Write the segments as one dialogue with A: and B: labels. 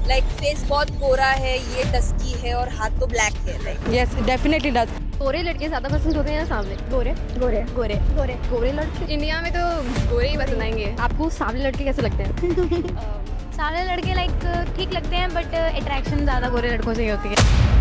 A: Like face बहुत गोरा है, ये डस्की है और हाथ तो ब्लैक है लाइक।
B: Yes definitely does.
C: गोरे लड़के ज्यादा पसंद होते हैं या सांवले? गोरे गोरे गोरे गोरे गोरे लड़के इंडिया में तो गोरे ही पसंद आएंगे। आपको सांवले लड़के कैसे लगते हैं?
D: सारे लड़के लाइक ठीक लगते हैं बट अट्रैक्शन ज़्यादा गोरे लड़कों से ही होती है।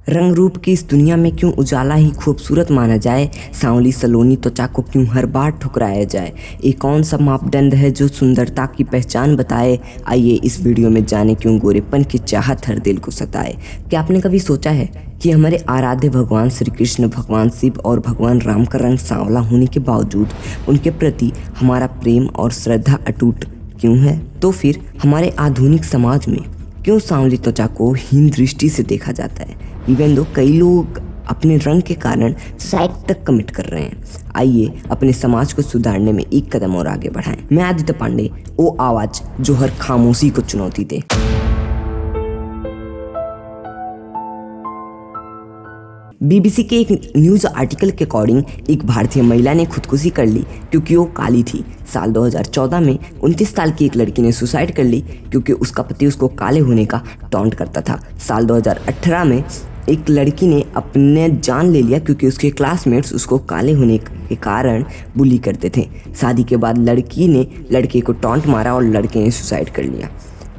E: रंग रूप की इस दुनिया में क्यों उजाला ही खूबसूरत माना जाए, सांवली सलोनी त्वचा को क्यों हर बार ठुकराया जाए, ये कौन सा मापदंड है जो सुंदरता की पहचान बताए। आइए इस वीडियो में जाने क्यों गोरेपन की चाहत हर दिल को सताए। क्या आपने कभी सोचा है कि हमारे आराध्य भगवान श्री कृष्ण, भगवान शिव और भगवान राम का रंग सांवला होने के बावजूद उनके प्रति हमारा प्रेम और श्रद्धा अटूट क्यों है? तो फिर हमारे आधुनिक समाज में क्यों सांवली त्वचा को हीन दृष्टि से देखा जाता है, इवन दो कई लोग अपने रंग के कारण सुसाइड तक कमिट कर रहे हैं। आइए अपने समाज को सुधारने में एक कदम और आगे बढ़ाएं। मैं आदित्य पांडे, वो आवाज जो हर खामोशी को चुनौती दे। बीबीसी के एक न्यूज़ आर्टिकल के अकॉर्डिंग एक भारतीय महिला ने खुदकुशी कर ली क्योंकि वो काली थी। साल 2014 में 29 साल की एक लड़की ने सुसाइड कर ली क्योंकि उसका पति उसको काले होने का टॉन्ट करता था। साल 2018 में एक लड़की ने अपने जान ले लिया क्योंकि उसके क्लासमेट्स उसको काले होने के कारण बुली करते थे। शादी के बाद लड़की ने लड़के को टॉन्ट मारा और लड़के ने सुसाइड कर लिया।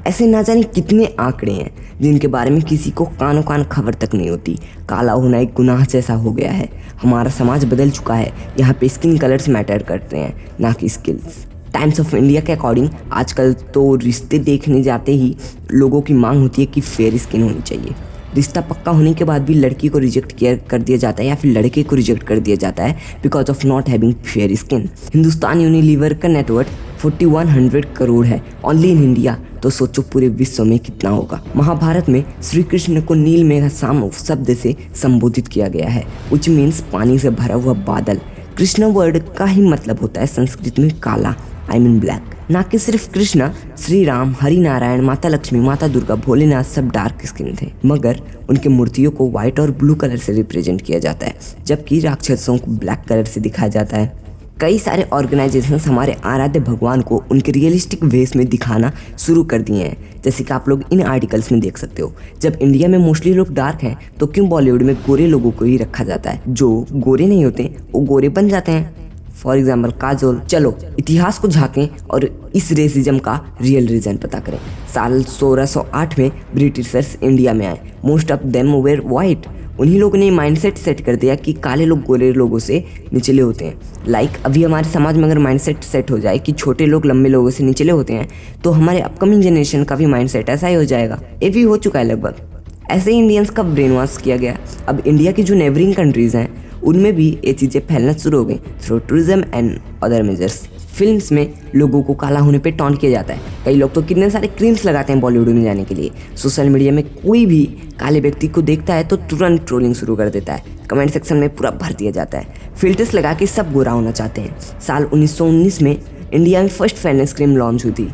E: ऐसे ना जाने कितने आंकड़े हैं जिनके बारे में किसी को कानो कान खबर तक नहीं होती। काला होना एक गुनाह जैसा हो गया है। हमारा समाज बदल चुका है। यहाँ पे स्किन कलर्स मैटर करते हैं, ना कि स्किल्स। टाइम्स ऑफ इंडिया के अकॉर्डिंग आजकल तो रिश्ते देखने जाते ही लोगों की मांग होती है कि फेयर स्किन होनी चाहिए। रिश्ता पक्का होने के बाद भी लड़की को रिजेक्ट कर दिया जाता है या फिर लड़के को रिजेक्ट कर दिया जाता है because of not having fair skin. Hindustan Unilever का नेटवर्क 4100 करोड़ है ओनली इन इंडिया, तो सोचो पूरे विश्व में कितना होगा। महाभारत में श्री कृष्ण को नील मेघसाम शब्द से संबोधित किया गया है, विच मीन्स पानी से भरा हुआ बादल। कृष्ण वर्ड का ही मतलब होता है संस्कृत में काला, आई मीन ब्लैक। ना कि सिर्फ कृष्ण, श्री राम, हरि नारायण, माता लक्ष्मी, माता दुर्गा, भोलेनाथ सब डार्क स्किन थे, मगर उनके मूर्तियों को व्हाइट और ब्लू कलर से रिप्रेजेंट किया जाता है, जबकि राक्षसों को ब्लैक कलर से दिखाया जाता है। कई सारे ऑर्गेनाइजेशंस हमारे आराध्य भगवान को उनके रियलिस्टिक वेस में दिखाना शुरू कर दिए हैं, जैसे कि आप लोग इन आर्टिकल्स में देख सकते हो। जब इंडिया में मोस्टली लोग डार्क हैं तो क्यों बॉलीवुड में गोरे लोगों को ही रखा जाता है? जो गोरे नहीं होते वो गोरे बन जाते हैं। For example Kajol. चलो इतिहास को झांकें और इस रेसिज्म का रियल रीजन पता करें। साल 1608 में ब्रिटिशर्स इंडिया में आए। Most of them were white. उन्हीं लोगों ने माइंडसेट सेट कर दिया कि काले लोग गोरे लोगों से निचले होते हैं। लाइक अभी हमारे समाज में अगर माइंडसेट सेट हो जाए कि छोटे लोग लंबे लोगों से निचले होते हैं, तो हमारे अपकमिंग जनरेशन का भी माइंडसेट ऐसा ही हो जाएगा। ये भी हो चुका है लगभग। ऐसे ही इंडियंस का ब्रेन वॉश किया गया। अब इंडिया की जो नेबरिंग कंट्रीज़ हैं उनमें भी ये चीज़ें फैलना शुरू हो गई through tourism and other measures. Films में लोगों को काला होने पे टॉन्ट किया जाता है। कई लोग तो कितने सारे क्रीम्स लगाते हैं बॉलीवुड में जाने के लिए। सोशल मीडिया में कोई भी काले व्यक्ति को देखता है तो तुरंत ट्रोलिंग शुरू कर देता है। कमेंट सेक्शन में पूरा भर दिया जाता है। फिल्टर्स लगा के सब गोरा होना चाहते हैं। साल 1919 में इंडिया में फर्स्ट फेयरनेस क्रीम लॉन्च हुई थी।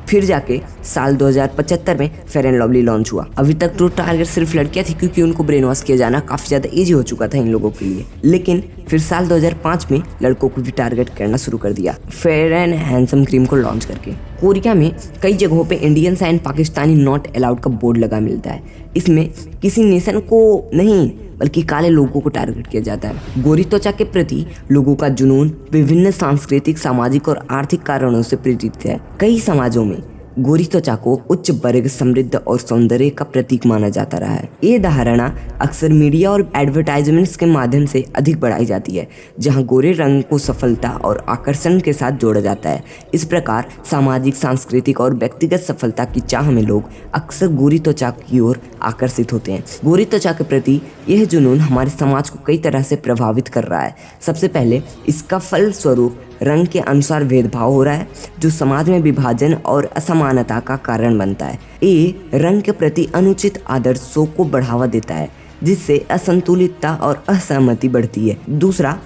E: फिर जाके साल 2075 में फेयर एंड लवली लॉन्च हुआ। अभी तक तो टारगेट सिर्फ लड़कियां थी क्योंकि उनको ब्रेन वॉश किया जाना काफ़ी ज़्यादा ईजी हो चुका था इन लोगों के लिए। लेकिन फिर साल 2005 में लड़कों को भी टारगेट करना शुरू कर दिया फेयर एंड हैंडसम क्रीम को लॉन्च करके। कोरिया में कई जगहों पे Indians and Pakistani not allowed का बोर्ड लगा मिलता है। इसमें किसी नेशन को नहीं बल्कि काले लोगों को टारगेट किया जाता है। गोरी त्वचा के प्रति लोगों का जुनून विभिन्न सांस्कृतिक, सामाजिक और आर्थिक कारणों से प्रेरित है। कई समाजों में गोरी त्वचा को उच्च वर्ग, समृद्ध और सौंदर्य का प्रतीक माना जाता रहा है। ये धारणा अक्सर मीडिया और एडवर्टाइजमेंट्स के माध्यम से अधिक बढ़ाई जाती है, जहां गोरे रंग को सफलता और आकर्षण के साथ जोड़ा जाता है। इस प्रकार सामाजिक, सांस्कृतिक और व्यक्तिगत सफलता की चाह में लोग अक्सर गोरी त्वचा की ओर आकर्षित होते हैं। गोरी त्वचा के प्रति यह जुनून हमारे समाज को कई तरह से प्रभावित कर रहा है। सबसे पहले इसका फलस्वरूप रंग के अनुसार भेदभाव हो रहा है, जो समाज में विभाजन और असमानता का कारण बनता है। ये रंग के प्रति अनुचित आदर्शों को बढ़ावा देता है, जिससे असंतुलितता और असहमति बढ़ती है। दूसरा,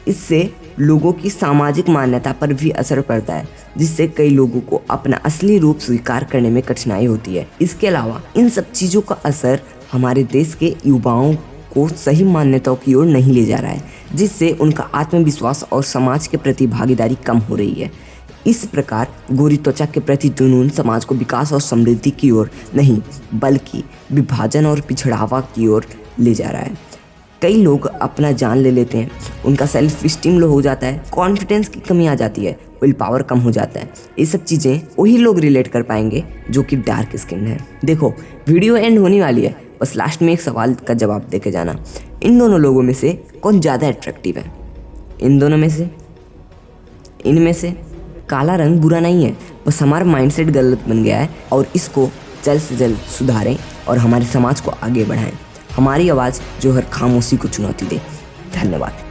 E: इससे लोगों की सामाजिक मान्यता पर भी असर पड़ता है, जिससे कई लोगों को अपना असली रूप स्वीकार करने में कठिनाई होती है। इसके अलावा इन सब चीज़ों का असर हमारे देश के युवाओं को सही मान्यताओं की ओर नहीं ले जा रहा है, जिससे उनका आत्मविश्वास और समाज के प्रति भागीदारी कम हो रही है। इस प्रकार गोरी त्वचा के प्रति जुनून समाज को विकास और समृद्धि की ओर नहीं बल्कि विभाजन और पिछड़ावा की ओर ले जा रहा है। कई लोग अपना जान ले लेते हैं, उनका सेल्फ स्टीम लो हो जाता है, कॉन्फिडेंस की कमी आ जाती है, विल पावर कम हो जाता है। ये सब चीज़ें वही लोग रिलेट कर पाएंगे जो कि डार्क स्किन है। देखो वीडियो एंड होने वाली है, बस लास्ट में एक सवाल का जवाब दे के जाना। इन दोनों लोगों में से कौन ज़्यादा अट्रैक्टिव है? इन दोनों में से, इनमें से? काला रंग बुरा नहीं है, बस हमारा माइंडसेट गलत बन गया है और इसको जल्द से जल्द सुधारें और हमारे समाज को आगे बढ़ाएं। हमारी आवाज़ जो हर खामोशी को चुनौती दे। धन्यवाद।